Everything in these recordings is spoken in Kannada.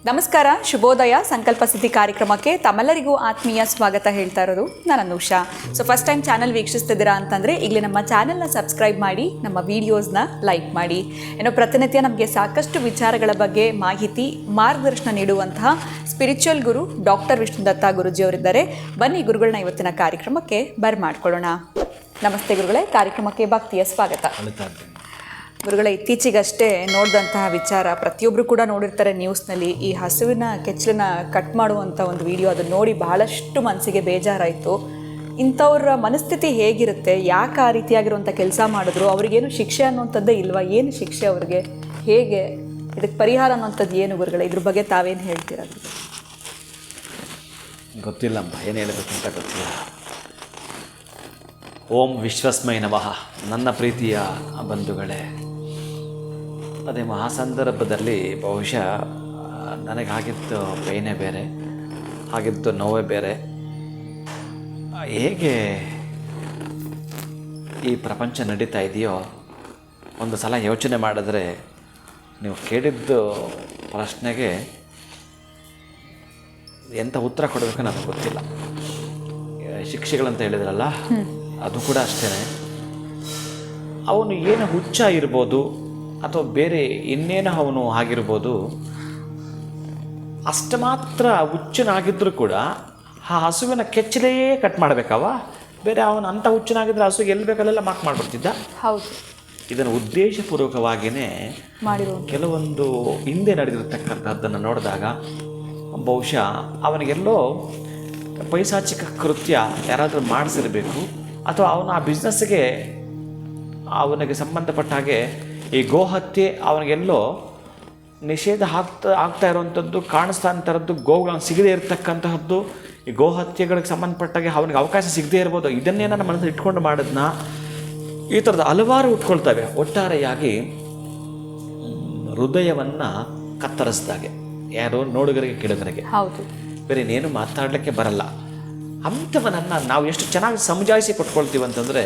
ನಮಸ್ಕಾರ, ಶುಭೋದಯ. ಸಂಕಲ್ಪ ಸಿದ್ಧಿ ಕಾರ್ಯಕ್ರಮಕ್ಕೆ ತಮ್ಮೆಲ್ಲರಿಗೂ ಆತ್ಮೀಯ ಸ್ವಾಗತ ಹೇಳ್ತಾ ಇರೋದು ನಾನು ಅನುಷಾ. ಫಸ್ಟ್ ಟೈಮ್ ಚಾನಲ್ ವೀಕ್ಷಿಸ್ತಿದ್ದೀರಾ ಅಂತಂದರೆ ಈಗಲೇ ನಮ್ಮ ಚಾನಲ್ನ ಸಬ್ಸ್ಕ್ರೈಬ್ ಮಾಡಿ, ನಮ್ಮ ವೀಡಿಯೋಸ್ನ ಲೈಕ್ ಮಾಡಿ. ಪ್ರತಿನಿತ್ಯ ನಮಗೆ ಸಾಕಷ್ಟು ವಿಚಾರಗಳ ಬಗ್ಗೆ ಮಾಹಿತಿ, ಮಾರ್ಗದರ್ಶನ ನೀಡುವಂತಹ ಸ್ಪಿರಿಚುವಲ್ ಗುರು ಡಾಕ್ಟರ್ ವಿಷ್ಣುದತ್ತ ಗುರುಜಿಯವರಿದ್ದಾರೆ. ಬನ್ನಿ ಗುರುಗಳನ್ನ ಇವತ್ತಿನ ಕಾರ್ಯಕ್ರಮಕ್ಕೆ ಬರ್ಮಾಡ್ಕೊಳ್ಳೋಣ. ನಮಸ್ತೆ ಗುರುಗಳೇ, ಕಾರ್ಯಕ್ರಮಕ್ಕೆ ಭಕ್ತಿಯ ಸ್ವಾಗತ. ಗುರುಗಳೇ, ಇತ್ತೀಚೆಗಷ್ಟೇ ನೋಡಿದಂತಹ ವಿಚಾರ, ಪ್ರತಿಯೊಬ್ಬರು ಕೂಡ ನೋಡಿರ್ತಾರೆ ನ್ಯೂಸ್ನಲ್ಲಿ, ಈ ಹಸುವಿನ ಕೆಚ್ಚಲನ್ನ ಕಟ್ ಮಾಡುವಂಥ ಒಂದು ವಿಡಿಯೋ. ಅದನ್ನು ನೋಡಿ ಬಹಳಷ್ಟು ಮನಸ್ಸಿಗೆ ಬೇಜಾರಾಯಿತು. ಇಂಥವ್ರ ಮನಸ್ಥಿತಿ ಹೇಗಿರುತ್ತೆ? ಯಾಕೆ ಆ ರೀತಿಯಾಗಿರುವಂಥ ಕೆಲಸ ಮಾಡಿದ್ರು? ಅವ್ರಿಗೇನು ಶಿಕ್ಷೆ ಅನ್ನುವಂಥದ್ದೇ ಇಲ್ವಾ? ಏನು ಶಿಕ್ಷೆ ಅವ್ರಿಗೆ? ಹೇಗೆ ಇದಕ್ಕೆ ಪರಿಹಾರ ಅನ್ನುವಂಥದ್ದು ಏನು ಗುರುಗಳೇ? ಇದ್ರ ಬಗ್ಗೆ ತಾವೇನು ಹೇಳ್ತೀರಾ? ಗೊತ್ತಿಲ್ಲಮ್ಮ, ಏನು ಹೇಳಬೇಕು ಅಂತ ಗೊತ್ತಿಲ್ಲ. ಓಂ ವಿಶ್ವಸ್ಮೈ ನಮಃ. ನನ್ನ ಪ್ರೀತಿಯ ಬಂಧುಗಳೇ, ಅದೇ ಆ ಸಂದರ್ಭದಲ್ಲಿ ಬಹುಶಃ ನನಗಾಗಿದ್ದು ಪೇನೇ ಬೇರೆ, ಆಗಿದ್ದು ನೋವೇ ಬೇರೆ. ಹೇಗೆ ಈ ಪ್ರಪಂಚ ನಡೀತಾ ಇದೆಯೋ ಒಂದು ಸಲ ಯೋಚನೆ ಮಾಡಿದ್ರೆ, ನೀವು ಕೇಳಿದ್ದು ಪ್ರಶ್ನೆಗೆ ಎಂಥ ಉತ್ತರ ಕೊಡಬೇಕು ನನಗೆ ಗೊತ್ತಿಲ್ಲ. ಶಿಕ್ಷೆಗಳಂತ ಹೇಳಿದ್ರಲ್ಲ, ಅದು ಕೂಡ ಅಷ್ಟೇ. ಅವನು ಏನು ಹುಚ್ಚ ಇರ್ಬೋದು ಅಥವಾ ಬೇರೆ ಇನ್ನೇನು ಅವನು ಆಗಿರ್ಬೋದು, ಅಷ್ಟು ಮಾತ್ರ ಹುಚ್ಚನಾಗಿದ್ದರೂ ಕೂಡ ಆ ಹಸುವಿನ ಕೆಚ್ಚಲೇ ಕಟ್ ಮಾಡಬೇಕವ. ಬೇರೆ ಅವನು ಅಂಥ ಹುಚ್ಚನಾಗಿದ್ದರೆ ಹಸುಗೆ ಎಲ್ಲಿ ಬೇಕಲ್ಲೆಲ್ಲ ಮಾರ್ಕ್ ಮಾಡಿಬಿಡ್ತಿದ್ದ. ಹೌದು, ಇದನ್ನು ಉದ್ದೇಶಪೂರ್ವಕವಾಗಿಯೇ ಮಾಡಿರೋ ಕೆಲವೊಂದು ಹಿಂದೆ ನಡೆದಿರತಕ್ಕಂಥದ್ದನ್ನು ನೋಡಿದಾಗ ಬಹುಶಃ ಅವನಿಗೆಲ್ಲೋ ಪೈಶಾಚಿಕ ಕೃತ್ಯ ಯಾರಾದರೂ ಮಾಡಿಸಿರಬೇಕು, ಅಥವಾ ಅವನು ಆ ಬಿಸ್ನೆಸ್ಸಿಗೆ ಅವನಿಗೆ ಸಂಬಂಧಪಟ್ಟ ಹಾಗೆ ಈ ಗೋಹತ್ಯೆ ಅವನಿಗೆಲ್ಲೋ ನಿಷೇಧ ಆಗ್ತಾ ಇರುವಂಥದ್ದು, ಕಾಣಿಸ್ತಾ ಇರೋಂಥದ್ದು, ಗೋವುಗಳನ್ನು ಸಿಗದೇ ಇರತಕ್ಕಂತಹದ್ದು, ಈ ಗೋಹತ್ಯೆಗಳಿಗೆ ಸಂಬಂಧಪಟ್ಟಾಗೆ ಅವನಿಗೆ ಅವಕಾಶ ಸಿಗದೇ ಇರ್ಬೋದು. ಇದನ್ನೇ ನನ್ನ ಮನಸ್ಸಲ್ಲಿ ಇಟ್ಕೊಂಡು ಮಾಡೋದನ್ನ ಈ ಥರದ ಹಲವಾರು ಉಟ್ಕೊಳ್ತವೆ. ಒಟ್ಟಾರೆಯಾಗಿ ಹೃದಯವನ್ನು ಕತ್ತರಿಸಿದಾಗೆ, ಯಾರೋ ನೋಡುಗರಿಗೆ ಕೇಳುಗರಿಗೆ. ಹೌದು, ಬೇರೆ ಇನ್ನೇನು ಮಾತಾಡಲಿಕ್ಕೆ ಬರಲ್ಲ. ಅಂಥವನನ್ನು ನಾವು ಎಷ್ಟು ಚೆನ್ನಾಗಿ ಸಮಜಾಯಿಸಿ ಕೊಟ್ಕೊಳ್ತೀವಿ ಅಂತಂದರೆ,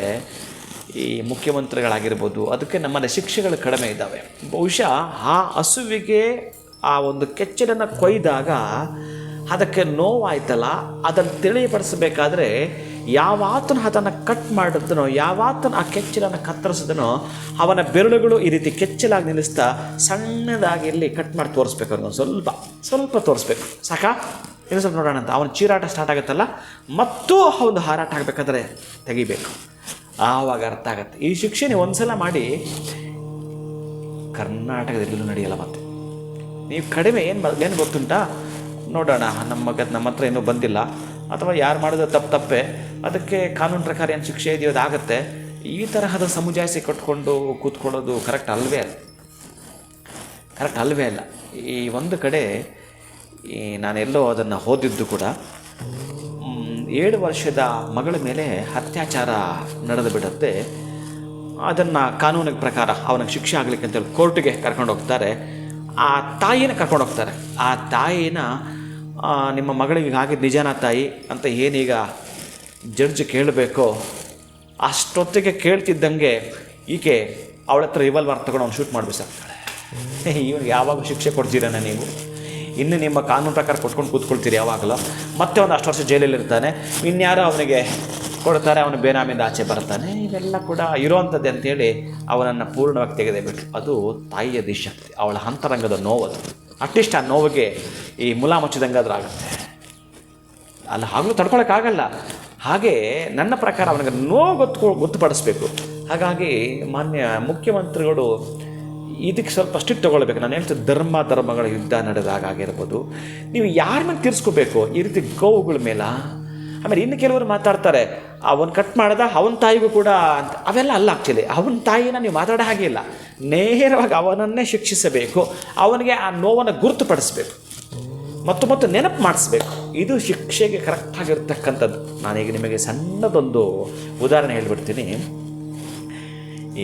ಈ ಮುಖ್ಯಮಂತ್ರಿಗಳಾಗಿರ್ಬೋದು, ಅದಕ್ಕೆ ನಮ್ಮಲ್ಲಿ ಶಿಕ್ಷೆಗಳು ಕಡಿಮೆ ಇದ್ದಾವೆ. ಬಹುಶಃ ಆ ಹಸುವಿಗೆ ಆ ಒಂದು ಕೆಚ್ಚಲನ್ನು ಕೊಯ್ದಾಗ ಅದಕ್ಕೆ ನೋವಾಯ್ತಲ್ಲ, ಅದನ್ನು ತಿಳಿಯಪಡಿಸಬೇಕಾದ್ರೆ ಯಾವಾತನ ಅದನ್ನು ಕಟ್ ಮಾಡಿದನೋ, ಯಾವಾತನ ಆ ಕೆಚ್ಚಲನ್ನು ಕತ್ತರಿಸಿದನೋ ಅವನ ಬೆರಳುಗಳು ಈ ರೀತಿ ಕೆಚ್ಚಲಾಗಿ ನಿಲ್ಲಿಸ್ತಾ ಸಣ್ಣದಾಗಿ ಇಲ್ಲಿ ಕಟ್ ಮಾಡಿ ತೋರಿಸ್ಬೇಕು. ಅವ್ರಿಗೆ ಸ್ವಲ್ಪ ತೋರಿಸ್ಬೇಕು. ಸಾಕಾ? ಇನ್ನು ಸ್ವಲ್ಪ ನೋಡೋಣ ಅಂತ ಅವನ ಚೀರಾಟ ಸ್ಟಾರ್ಟ್ ಆಗುತ್ತಲ್ಲ, ಮತ್ತು ಒಂದು ಹಾರಾಟ ಆಗಬೇಕಾದ್ರೆ ತೆಗಿಬೇಕು. ಆವಾಗ ಅರ್ಥ ಆಗತ್ತೆ. ಈ ಶಿಕ್ಷೆ ನೀವು ಒಂದ್ಸಲ ಮಾಡಿ ಕರ್ನಾಟಕದಲ್ಲೂ ನಡೆಯಲ್ಲ. ಮತ್ತೆ ನೀವು ಕಡಿಮೆ ಏನು ಗೊತ್ತುಂಟಾ? ನೋಡೋಣ, ನಮ್ಮ ಹತ್ರ ಇನ್ನೂ ಬಂದಿಲ್ಲ, ಅಥವಾ ಯಾರು ಮಾಡಿದ್ರೆ ತಪ್ಪೇ, ಅದಕ್ಕೆ ಕಾನೂನು ಪ್ರಕಾರ ಏನು ಶಿಕ್ಷೆ ಇದೆಯೋ ಅದಾಗತ್ತೆ. ಈ ತರಹದ ಸಮುಜಾಯಿಸಿ ಕಟ್ಕೊಂಡು ಕೂತ್ಕೊಳ್ಳೋದು ಕರೆಕ್ಟ್ ಅಲ್ವೇ ಅಲ್ಲ. ಈ ಒಂದು ಕಡೆ ನಾನೆಲ್ಲೋ ಅದನ್ನು ಓದಿದ್ದು ಕೂಡ, 7 ವರ್ಷದ ಮಗಳ ಮೇಲೆ ಅತ್ಯಾಚಾರ ನಡೆದು ಬಿಡುತ್ತೆ. ಅದನ್ನು ಕಾನೂನಿನ ಪ್ರಕಾರ ಅವನಿಗೆ ಶಿಕ್ಷೆ ಆಗಲಿಕ್ಕೆ ಅಂತೇಳಿ ಕೋರ್ಟಿಗೆ ಕರ್ಕೊಂಡು ಹೋಗ್ತಾರೆ. ಆ ತಾಯಿನ ಕರ್ಕೊಂಡು ಹೋಗ್ತಾರೆ. ಆ ತಾಯಿನ ನಿಮ್ಮ ಮಗಳಿಗೆ ಆಗಿದ್ದು ನಿಜಾನ ತಾಯಿ ಅಂತ ಏನೀಗ ಜಡ್ಜ್ ಕೇಳಬೇಕೋ, ಅಷ್ಟೊತ್ತಿಗೆ ಕೇಳ್ತಿದ್ದಂಗೆ ಈಕೆ ಅವಳ ಹತ್ರ ರಿವಾಲ್ವರ್ ತಗೊಂಡು ಅವ್ನು ಶೂಟ್ ಮಾಡಿಬಿಡ್ತಾಳೆ. ಇವನಿಗೆ ಯಾವಾಗ ಶಿಕ್ಷೆ ಕೊಡ್ತೀರಣ್ಣ ನೀವು? ಇನ್ನು ನಿಮ್ಮ ಕಾನೂನು ಪ್ರಕಾರ ಕೊಟ್ಕೊಂಡು ಕೂತ್ಕೊಳ್ತೀರಿ ಯಾವಾಗಲೂ. ಮತ್ತೆ ಒಂದು 10 ವರ್ಷ ಜೈಲಲ್ಲಿ ಇರ್ತಾನೆ. ಇನ್ಯಾರೋ ಅವನಿಗೆ ಕೊಡ್ತಾರೆ, ಅವನು ಬೇನಾಮಿಂದ ಆಚೆ ಬರ್ತಾನೆ. ಇವೆಲ್ಲ ಕೂಡ ಇರೋವಂಥದ್ದು ಅಂತೇಳಿ ಅವನನ್ನು ಪೂರ್ಣವಾಗಿ ತೆಗೆದೇಬಿಟ್ಟು, ಅದು ತಾಯಿಯ ದಿಶಕ್ತಿ, ಅವಳ ಅಂತರಂಗದ ನೋವದು. ಅಟ್ಲೀಸ್ಟ್ ಆ ನೋವಿಗೆ ಈ ಮುಲಾಮುಚ್ಚಿದಂಗಾದ್ರೂ ಆಗುತ್ತೆ ಅಲ್ಲ, ಆಗಲೂ ತಡ್ಕೊಳಕ್ಕಾಗಲ್ಲ. ಹಾಗೆ ನನ್ನ ಪ್ರಕಾರ ಅವನಿಗೆ ನೋವು ಗೊತ್ತುಪಡಿಸ್ಬೇಕು. ಹಾಗಾಗಿ ಮಾನ್ಯ ಮುಖ್ಯಮಂತ್ರಿಗಳು ಇದಕ್ಕೆ ಸ್ವಲ್ಪ ಸ್ಟ್ರಿಕ್ಟ್ ತೊಗೊಳ್ಬೇಕು. ನಾನು ಹೇಳ್ತೀನಿ, ಧರ್ಮಗಳ ಯುದ್ಧ ನಡೆದಾಗ ಆಗಿರ್ಬೋದು, ನೀವು ಯಾರ ಮೇಲೆ ತೀರಿಸ್ಕೋಬೇಕು ಈ ರೀತಿ ಗೋವುಗಳ ಮೇಲೆ. ಆಮೇಲೆ ಇನ್ನು ಕೆಲವರು ಮಾತಾಡ್ತಾರೆ, ಅವನು ಕಟ್ ಮಾಡ್ದ ಅವನ ತಾಯಿಗೂ ಕೂಡ ಅಂತ. ಅವೆಲ್ಲ ಅಲ್ಲ. ಆ್ಯಕ್ಚುಲಿ ಅವನ ತಾಯಿನ ನೀವು ಮಾತಾಡೋ ಹಾಗೆ ಇಲ್ಲ, ನೇರವಾಗಿ ಅವನನ್ನೇ ಶಿಕ್ಷಿಸಬೇಕು. ಅವನಿಗೆ ಆ ನೋವನ್ನು ಗುರುತುಪಡಿಸ್ಬೇಕು ಮತ್ತು ನೆನಪು ಮಾಡಿಸ್ಬೇಕು. ಇದು ಶಿಕ್ಷೆಗೆ ಕರೆಕ್ಟಾಗಿರ್ತಕ್ಕಂಥದ್ದು. ನಾನೀಗ ನಿಮಗೆ ಸಣ್ಣದೊಂದು ಉದಾಹರಣೆ ಹೇಳಿಬಿಡ್ತೀನಿ.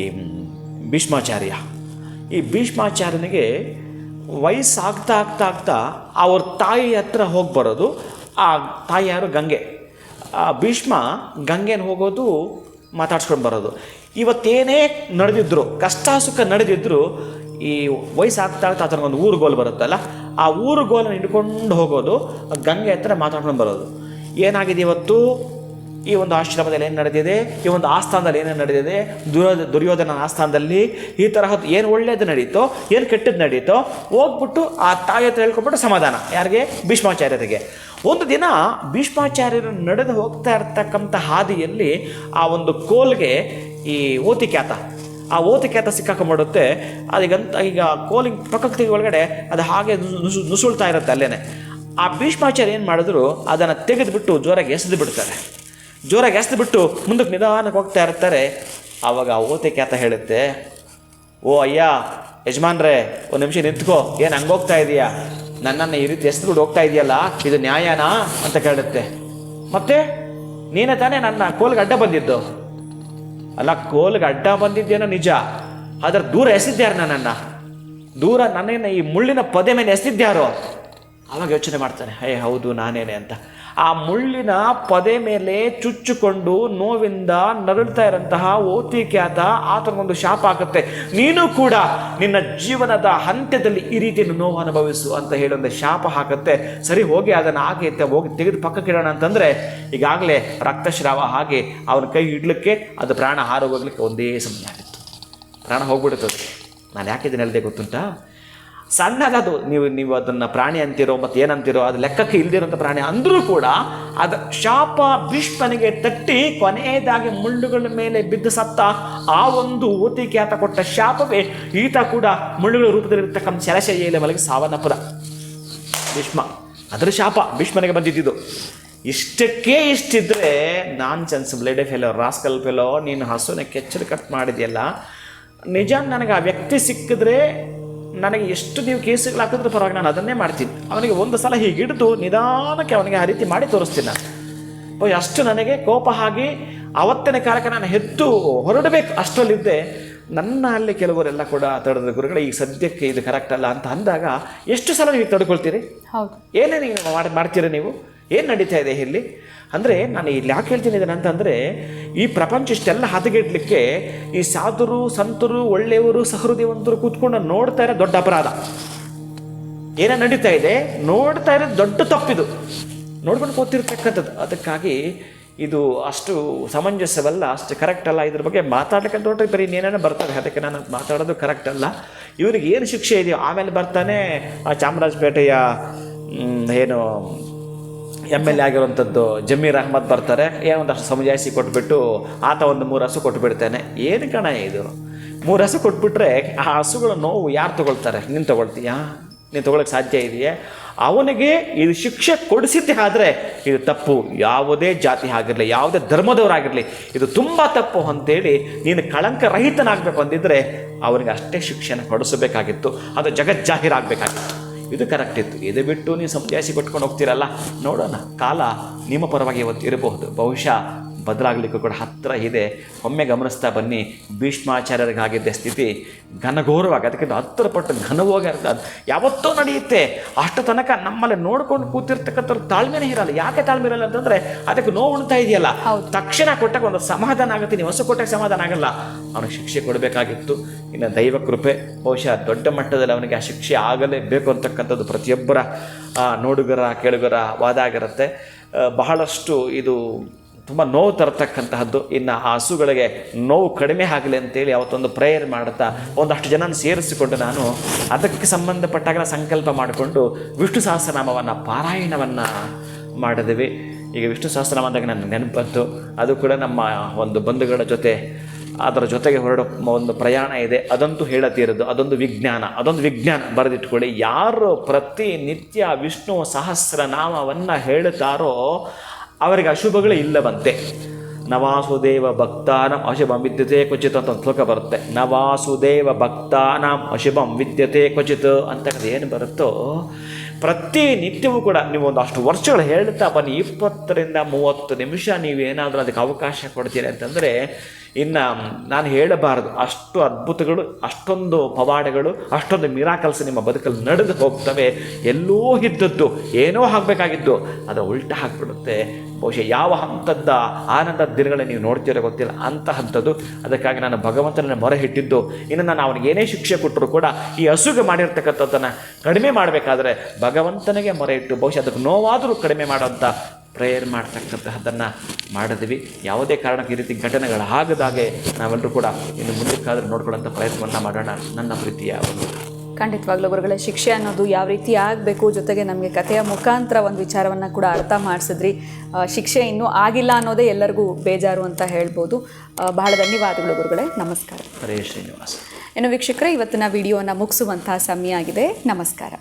ಈ ಭೀಷ್ಮಾಚಾರ್ಯ, ಈ ಭೀಷ್ಮಾಚಾರ್ಯನಿಗೆ ವಯಸ್ಸಾಗ್ತಾ ಆಗ್ತಾ ಆಗ್ತಾ ಅವ್ರ ತಾಯಿ ಹತ್ರ ಹೋಗಿ ಬರೋದು. ಆ ತಾಯಿ ಯಾರು? ಗಂಗೆ. ಭೀಷ್ಮ ಗಂಗೆನ ಹೋಗೋದು, ಮಾತಾಡ್ಸ್ಕೊಂಡು ಬರೋದು. ಇವತ್ತೇನೇ ನಡೆದಿದ್ರು, ಕಷ್ಟ ಸುಖ ನಡೆದಿದ್ರು, ಈ ವಯಸ್ಸಾಗ್ತಾ ಆಗ್ತಾ ಅದನ್ನೊಂದು ಊರು ಗೋಲ್ ಬರುತ್ತಲ್ಲ, ಆ ಊರು ಗೋಲನ್ನು ಹಿಡ್ಕೊಂಡು ಹೋಗೋದು, ಗಂಗೆ ಹತ್ರ ಮಾತಾಡ್ಕೊಂಡು ಬರೋದು. ಏನಾಗಿದೆ ಇವತ್ತು ಈ ಒಂದು ಆಶ್ರಮದಲ್ಲಿ ಏನು ನಡೆದಿದೆ, ಈ ಒಂದು ಆಸ್ಥಾನದಲ್ಲಿ ಏನೇನು ನಡೆದಿದೆ, ದುರ್ಯೋಧನ ಆಸ್ಥಾನದಲ್ಲಿ ಈ ತರಹದ್ದು ಏನು ಒಳ್ಳೇದು ನಡೀತೋ, ಏನು ಕೆಟ್ಟದ್ದು ನಡೀತೋ, ಹೋಗ್ಬಿಟ್ಟು ಆ ತಾಯಿ ಹತ್ರ ಹೇಳ್ಕೊಬಿಟ್ಟು ಸಮಾಧಾನ. ಯಾರಿಗೆ? ಭೀಷ್ಮಾಚಾರ್ಯರಿಗೆ. ಒಂದು ದಿನ ಭೀಷ್ಮಾಚಾರ್ಯರು ನಡೆದು ಹೋಗ್ತಾ ಇರ್ತಕ್ಕಂಥ ಹಾದಿಯಲ್ಲಿ ಆ ಒಂದು ಕೋಲ್ಗೆ ಈ ಓತಿಕ್ಯಾತ, ಆ ಓತಿಕ್ಯಾತ ಸಿಕ್ಕಾಕೊಂಡ್ಬಿಡುತ್ತೆ. ಅದೀಗಂತ ಈಗ ಕೋಲಿಂಗ್ ಪಕ್ಕಕ್ಕೆ ಒಳಗಡೆ ಅದು ಹಾಗೆ ನುಸುಳ್ತಾ ಇರುತ್ತೆ ಅಲ್ಲೇನೆ. ಆ ಭೀಷ್ಮಾಚಾರ್ಯ ಏನು ಮಾಡಿದ್ರು, ಅದನ್ನು ತೆಗೆದುಬಿಟ್ಟು ಜೋರಾಗಿ ಎಸೆದು ಬಿಡ್ತಾರೆ. ಜೋರಾಗಿ ಎಸೆದುಬಿಟ್ಟು ಮುಂದಕ್ಕೆ ನಿಧಾನಕ್ಕೆ ಹೋಗ್ತಾ ಇರ್ತಾರೆ. ಆವಾಗ ಆ ಓತಿಕ್ಯಾತ ಹೇಳುತ್ತೆ, ಓ ಅಯ್ಯ ಯಜಮಾನ್ರೇ, ಒಂದು ನಿಮಿಷ ನಿಂತ್ಕೋ, ಏನು ಹಂಗೆ ಹೋಗ್ತಾ ಇದೆಯಾ, ನನ್ನನ್ನು ಈ ರೀತಿ ಎಸೆದುಬಿಟ್ಟು ಹೋಗ್ತಾ ಇದೆಯಲ್ಲ, ಇದು ನ್ಯಾಯನಾ ಅಂತ ಕೇಳುತ್ತೆ. ಮತ್ತೆ ನೀನೇ ತಾನೇ ನನ್ನ ಕೋಲ್ಗೆ ಅಡ್ಡ ಬಂದಿದ್ದು? ಅಲ್ಲ, ಕೋಲ್ಗೆ ಅಡ್ಡ ಬಂದಿದ್ದೇನೋ ನಿಜ, ಆದರೆ ದೂರ ಎಸೆದ್ಯಾರು ನನ್ನನ್ನು? ದೂರ ನನ್ನೇನು ಈ ಮುಳ್ಳಿನ ಪೊದೆ ಮೇಲೆ ಎಸೆದ್ಯಾರೋ? ಆವಾಗ ಯೋಚನೆ ಮಾಡ್ತಾನೆ, ಹೌದು ನಾನೇನೆ ಅಂತ. ಆ ಮುಳ್ಳಿನ ಪೊದೆ ಮೇಲೆ ಚುಚ್ಚಿಕೊಂಡು ನೋವಿಂದ ನರಳ್ತಾ ಇರೋಂತಹ ಓತಿಕ್ಯಾತ ಆತನಿಗೊಂದು ಶಾಪ ಆಗುತ್ತೆ. ನೀನು ಕೂಡ ನಿನ್ನ ಜೀವನದ ಅಂತ್ಯದಲ್ಲಿ ಈ ರೀತಿ ನೋವು ಅನುಭವಿಸು ಅಂತ ಹೇಳೊಂದು ಶಾಪ ಹಾಕುತ್ತೆ. ಸರಿ, ಹೋಗಿ ಅದನ್ನು ಹಾಗೆ ಹೋಗಿ ತೆಗೆದು ಪಕ್ಕಕ್ಕಿಡೋಣ ಅಂತಂದರೆ ಈಗಾಗಲೇ ರಕ್ತಸ್ರಾವ ಹಾಗೆ ಅವನ ಕೈ ಇಡ್ಲಿಕ್ಕೆ ಅದು ಪ್ರಾಣ ಹಾರೋಗ್ಲಿಕ್ಕೆ ಒಂದೇ ಸಮಯ ಆಗಿತ್ತು. ಪ್ರಾಣ ಹೋಗ್ಬಿಡುತ್ತದೆ. ನಾನು ಯಾಕಿದ್ದೀನಿ ಹೇಳಿದೆ ಗೊತ್ತುಂಟಾ? ಸಣ್ಣದದು, ನೀವು ಅದನ್ನು ಪ್ರಾಣಿ ಅಂತೀರೋ ಮತ್ತು ಏನಂತೀರೋ, ಅದು ಲೆಕ್ಕಕ್ಕೆ ಇಲ್ದಿರೋಂಥ ಪ್ರಾಣಿ ಅಂದರೂ ಕೂಡ ಅದು ಶಾಪ ಭೀಷ್ಮನಿಗೆ ತಟ್ಟಿ ಕೊನೆಯದಾಗಿ ಮುಳ್ಳುಗಳ ಮೇಲೆ ಬಿದ್ದು ಸತ್ತ ಆ ಒಂದು ಓತಿಕ್ಯಾತ ಕೊಟ್ಟ ಶಾಪವೇ ಈತ ಕೂಡ ಮುಳ್ಳುಗಳ ರೂಪದಲ್ಲಿರ್ತಕ್ಕಂಥ ಸೆಲಶಯ್ಯೆಯಲ್ಲಿ ಮಲಗಿ ಸಾವನ್ನಪ್ಪದ. ಭೀಷ್ಮ, ಅದರ ಶಾಪ ಭೀಷ್ಮನಿಗೆ ಬಂದಿದ್ದು. ಇಷ್ಟಕ್ಕೆ ಇಷ್ಟಿದ್ರೆ ನಾನ್ ಸೆನ್ಸ್ ಬ್ಲೇಡೆ ಫೆಲೋ, ರಾಸ್ಕಲ್ ಫೆಲೋ, ನೀನು ಹಸುನ ಕೆಚ್ಚಲು ಕಟ್ ಮಾಡಿದೆಯಲ್ಲ, ನಿಜ ನನಗೆ ಆ ವ್ಯಕ್ತಿ ಸಿಕ್ಕಿದ್ರೆ ನನಗೆ ಎಷ್ಟು ನೀವು ಕೇಸುಗಳು ಹಾಕಿದ್ರೆ ಪರವಾಗಿ ನಾನು ಅದನ್ನೇ ಮಾಡ್ತೀನಿ. ಅವನಿಗೆ ಒಂದು ಸಲ ಹೀಗೆ ಹಿಡಿದು ನಿಧಾನಕ್ಕೆ ಅವನಿಗೆ ಆ ರೀತಿ ಮಾಡಿ ತೋರಿಸ್ತೀನಿ ನಾನು. ಅಷ್ಟು ನನಗೆ ಕೋಪ ಆಗಿ ಅವತ್ತಿನ ಕಾಲಕ್ಕೆ ನಾನು ಎದ್ದು ಹೊರಡಬೇಕು ಅಷ್ಟರಲ್ಲಿದ್ದೆ. ನನ್ನ ಅಲ್ಲಿ ಕೆಲವರೆಲ್ಲ ಕೂಡ ತಡೆದ ಗುರುಗಳೇ, ಈಗ ಸದ್ಯಕ್ಕೆ ಇದು ಕರೆಕ್ಟ್ ಅಲ್ಲ ಅಂತ ಅಂದಾಗ ಎಷ್ಟು ಸಲ ನೀವು ತಡ್ಕೊಳ್ತೀರಿ? ಹೌದು. ಏನೇ ನೀವು ಮಾಡ್ತೀರಾ? ನೀವು ಏನು ನಡೀತಾ ಇದೆ ಇಲ್ಲಿ ಅಂದರೆ, ನಾನು ಇಲ್ಲಿ ಯಾಕೆ ಹೇಳ್ತೀನಿ ಇದನ್ನು ಅಂತಂದರೆ, ಈ ಪ್ರಪಂಚ ಇಷ್ಟೆಲ್ಲ ಹದಗೆಡ್ಲಿಕ್ಕೆ ಈ ಸಾಧುರು, ಸಂತರು, ಒಳ್ಳೆಯವರು, ಸಹೃದಯವಂತರು ಕೂತ್ಕೊಂಡು ನೋಡ್ತಾ ಇರೋ ದೊಡ್ಡ ಅಪರಾಧ. ಏನೇ ನಡೀತಾ ಇದೆ ನೋಡ್ತಾ ಇರೋದು ದೊಡ್ಡ ತಪ್ಪಿದು, ನೋಡ್ಕೊಂಡು ಕೂತಿರ್ತಕ್ಕಂಥದ್ದು. ಅದಕ್ಕಾಗಿ ಇದು ಅಷ್ಟು ಸಮಂಜಸವಲ್ಲ, ಅಷ್ಟು ಕರೆಕ್ಟ್ ಅಲ್ಲ. ಇದ್ರ ಬಗ್ಗೆ ಮಾತಾಡ್ಲಿಕ್ಕೆ ನೋಡ್ರಿ ಬರೀ ಏನೇನೋ ಬರ್ತದೆ. ಅದಕ್ಕೆ ನಾನು ಮಾತಾಡೋದು ಕರೆಕ್ಟ್ ಅಲ್ಲ. ಇವನಿಗೆ ಏನು ಶಿಕ್ಷೆ ಇದೆಯೋ ಆಮೇಲೆ ಬರ್ತಾನೆ ಆ ಚಾಮರಾಜಪೇಟೆಯ ಏನು MLA ಆಗಿರುವಂಥದ್ದು ಜಮೀರ್ ಅಹ್ಮದ್ ಬರ್ತಾರೆ. ಏನೊಂದಷ್ಟು ಸಮಜಾಯಿಸಿ ಕೊಟ್ಬಿಟ್ಟು ಆತ ಒಂದು 3 ಹಸು ಕೊಟ್ಬಿಡ್ತಾನೆ. ಏನು ಕಣ ಇದು, 3 ಹಸು ಕೊಟ್ಬಿಟ್ರೆ ಆ ಹಸುಗಳ ನೋವು ಯಾರು ತೊಗೊಳ್ತಾರೆ? ನೀನು ತೊಗೊಳ್ತೀಯಾ? ನೀನು ತೊಗೊಳಕ್ಕೆ ಸಾಧ್ಯ ಇದೆಯೇ? ಅವನಿಗೆ ಇದು ಶಿಕ್ಷೆ ಕೊಡಿಸಿದ್ದೆ ಆದರೆ ಇದು ತಪ್ಪು. ಯಾವುದೇ ಜಾತಿ ಆಗಿರಲಿ, ಯಾವುದೇ ಧರ್ಮದವರಾಗಿರಲಿ, ಇದು ತುಂಬ ತಪ್ಪು ಅಂತೇಳಿ ನೀನು ಕಳಂಕ ರಹಿತನಾಗಬೇಕು ಅಂದಿದ್ರೆ ಅವನಿಗೆ ಅಷ್ಟೇ ಶಿಕ್ಷೆನ ಕೊಡಿಸಬೇಕಾಗಿತ್ತು. ಅದು ಜಗಜ್ಜಾಹೀರಾಗಬೇಕಾಗಿತ್ತು. ಇದು ಕರೆಕ್ಟ್ ಇತ್ತು. ಇದು ಬಿಟ್ಟು ನೀವು ಸಮಜಾಯಿಸಿ ಕೊಟ್ಕೊಂಡು ಹೋಗ್ತೀರಲ್ಲ, ನೋಡೋಣ, ಕಾಲ ನಿಮ್ಮ ಪರವಾಗಿ ಇವತ್ತು ಇರಬಹುದು, ಬಹುಶಃ ಬದಲಾಗಲಿಕ್ಕೂ ಕೂಡ ಹತ್ತಿರ ಇದೆ. ಒಮ್ಮೆ ಗಮನಿಸ್ತಾ ಬನ್ನಿ, ಭೀಷ್ಮಾಚಾರ್ಯರಿಗಾಗಿದ್ದ ಸ್ಥಿತಿ ಘನಘೋರವಾಗಿ, ಅದಕ್ಕಿಂತ 10 ಪಟ್ಟು ಘನವಾಗಿ ಅದು ಯಾವತ್ತೂ ನಡೆಯುತ್ತೆ. ಅಷ್ಟು ತನಕ ನಮ್ಮಲ್ಲಿ ನೋಡ್ಕೊಂಡು ಕೂತಿರ್ತಕ್ಕಂಥವ್ರು ತಾಳ್ಮೆನೇ ಇರಲ್ಲ. ಯಾಕೆ ತಾಳ್ಮೆ ಇರಲ್ಲ ಅಂತಂದರೆ ಅದಕ್ಕೆ ನೋವು ಉಣ್ತಾ ಇದೆಯಲ್ಲ, ತಕ್ಷಣ ಕೊಟ್ಟಾಗ ಒಂದು ಸಮಾಧಾನ ಆಗುತ್ತೆ. ನೀವು ಹೊಸ ಕೊಟ್ಟಾಗ ಸಮಾಧಾನ ಆಗಲ್ಲ. ಅವನಿಗೆ ಶಿಕ್ಷೆ ಕೊಡಬೇಕಾಗಿತ್ತು. ಇನ್ನು ದೈವ ಕೃಪೆ, ಬಹುಶಃ ದೊಡ್ಡ ಮಟ್ಟದಲ್ಲಿ ಅವನಿಗೆ ಆ ಶಿಕ್ಷೆ ಆಗಲೇಬೇಕು ಅಂತಕ್ಕಂಥದ್ದು ಪ್ರತಿಯೊಬ್ಬರ ನೋಡುಗರ ಕೇಳುಗರ ವಾದ ಆಗಿರುತ್ತೆ. ಬಹಳಷ್ಟು ಇದು ತುಂಬ ನೋವು ತರತಕ್ಕಂತಹದ್ದು. ಇನ್ನು ಆ ಹಸುಗಳಿಗೆ ನೋವು ಕಡಿಮೆ ಆಗಲಿ ಅಂತೇಳಿ ಅವತ್ತೊಂದು ಪ್ರೇಯರ್ ಮಾಡುತ್ತಾ ಒಂದಷ್ಟು ಜನನ ಸೇರಿಸಿಕೊಂಡು ನಾನು ಅದಕ್ಕೆ ಸಂಬಂಧಪಟ್ಟಾಗ ಸಂಕಲ್ಪ ಮಾಡಿಕೊಂಡು ವಿಷ್ಣು ಸಹಸ್ರನಾಮವನ್ನು ಪಾರಾಯಣವನ್ನು ಮಾಡಿದ್ವಿ. ಈಗ ವಿಷ್ಣು ಸಹಸ್ರನಾಮ ಅಂದಾಗ ನನ್ನ ನೆನಪು ಬಂತು. ಅದು ಕೂಡ ನಮ್ಮ ಒಂದು ಬಂಧುಗಳ ಜೊತೆ ಅದರ ಜೊತೆಗೆ ಹೊರಡೋ ಒಂದು ಪ್ರಯಾಣ ಇದೆ. ಅದಂತೂ ಹೇಳತೀರದು, ಅದೊಂದು ವಿಜ್ಞಾನ ಬರೆದಿಟ್ಕೊಳ್ಳಿ. ಯಾರು ಪ್ರತಿನಿತ್ಯ ವಿಷ್ಣು ಸಹಸ್ರನಾಮವನ್ನು ಹೇಳುತ್ತಾರೋ ಅವರಿಗೆ ಅಶುಭಗಳೇ ಇಲ್ಲವಂತೆ. ನವಾಸುದೇವ ಭಕ್ತಾನಾಂ ಅಶುಭಂ ವಿದ್ಯತೆ ಕ್ವಚಿತ್ ಅಂತ ಒಂದು ಶ್ಲೋಕ ಬರುತ್ತೆ. ನವಾಸುದೇವ ಭಕ್ತಾನಾಂ ಅಶುಭಂ ವಿದ್ಯತೆ ಕ್ವಚಿತ್ ಅಂತ ಏನು ಬರುತ್ತೋ, ಪ್ರತಿನಿತ್ಯವೂ ಕೂಡ ನೀವು ಒಂದಷ್ಟು ವರ್ಷಗಳು ಹೇಳ್ತಾ ಬನ್ನಿ, 20 ರಿಂದ 30 ನಿಮಿಷ ನೀವೇನಾದರೂ ಅದಕ್ಕೆ ಅವಕಾಶ ಕೊಡ್ತೀರಿ ಅಂತಂದರೆ ಇನ್ನು ನಾನು ಹೇಳಬಾರದು, ಅಷ್ಟು ಅದ್ಭುತಗಳು, ಅಷ್ಟೊಂದು ಪವಾಡಗಳು, ಅಷ್ಟೊಂದು ಮಿರಾಕಲ್ಸ್ ನಿಮ್ಮ ಬದುಕಲ್ಲಿ ನಡೆದು ಹೋಗ್ತವೆ. ಎಲ್ಲೋ ಇದ್ದದ್ದು, ಏನೋ ಆಗಬೇಕಾಗಿದ್ದು ಅದರ ಉಲ್ಟ ಆಗಿಬಿಡುತ್ತೆ. ಬಹುಶಃ ಯಾವ ಹಂತದ ಆನಂದದ ದಿನಗಳನ್ನ ನೀವು ನೋಡ್ತೀರೋ ಗೊತ್ತಿಲ್ಲ, ಅಂತಹಂಥದ್ದು. ಅದಕ್ಕಾಗಿ ನಾನು ಭಗವಂತನ ಮೊರೆ ಇಟ್ಟಿದ್ದು, ಇನ್ನು ನಾನು ಅವನಿಗೆ ಏನೇ ಶಿಕ್ಷೆ ಕೊಟ್ಟರು ಕೂಡ ಈ ಹಸುಗೆ ಮಾಡಿರ್ತಕ್ಕಂಥದ್ದನ್ನು ಕಡಿಮೆ ಮಾಡಬೇಕಾದ್ರೆ ಭಗವಂತನಿಗೆ ಮೊರೆ ಇಟ್ಟು ಬಹುಶಃ ಅದಕ್ಕೆ ನೋವಾದರೂ ಕಡಿಮೆ ಮಾಡೋಂಥ ಪ್ರೇಯರ್ ಮಾಡ್ತಕ್ಕಂತಹದ್ದನ್ನು ಮಾಡಿದ್ವಿ. ಯಾವುದೇ ಕಾರಣಕ್ಕೆ ಈ ರೀತಿ ಘಟನೆಗಳಾಗದಾಗೆ ನಾವೆಲ್ಲರೂ ಕೂಡ ಇನ್ನು ಮುಂದಕ್ಕಾದರೂ ನೋಡ್ಕೊಳ್ಳೋಂಥ ಪ್ರಯತ್ನವನ್ನು ಮಾಡೋಣ. ನನ್ನ ಪ್ರೀತಿಯ ಒಂದು ಖಂಡಿತವಾಗ್ಲೂ ಗುರುಗಳೇ, ಶಿಕ್ಷೆ ಅನ್ನೋದು ಯಾವ ರೀತಿ ಆಗಬೇಕು, ಜೊತೆಗೆ ನಮಗೆ ಕಥೆಯ ಮುಖಾಂತರ ಒಂದು ವಿಚಾರವನ್ನು ಕೂಡ ಅರ್ಥ ಮಾಡಿಸಿದ್ರಿ. ಶಿಕ್ಷೆ ಇನ್ನೂ ಆಗಿಲ್ಲ ಅನ್ನೋದೇ ಎಲ್ಲರಿಗೂ ಬೇಜಾರು ಅಂತ ಹೇಳ್ಬೋದು. ಬಹಳ ಧನ್ಯವಾದಗಳು ಗುರುಗಳೇ, ನಮಸ್ಕಾರ. ಹರೇ ಶ್ರೀನಿವಾಸ. ಇನ್ನು ವೀಕ್ಷಕರೇ, ಇವತ್ತಿನ ವಿಡಿಯೋನ ಮುಗಿಸುವಂತಹ ಸಮಯ ಆಗಿದೆ. ನಮಸ್ಕಾರ.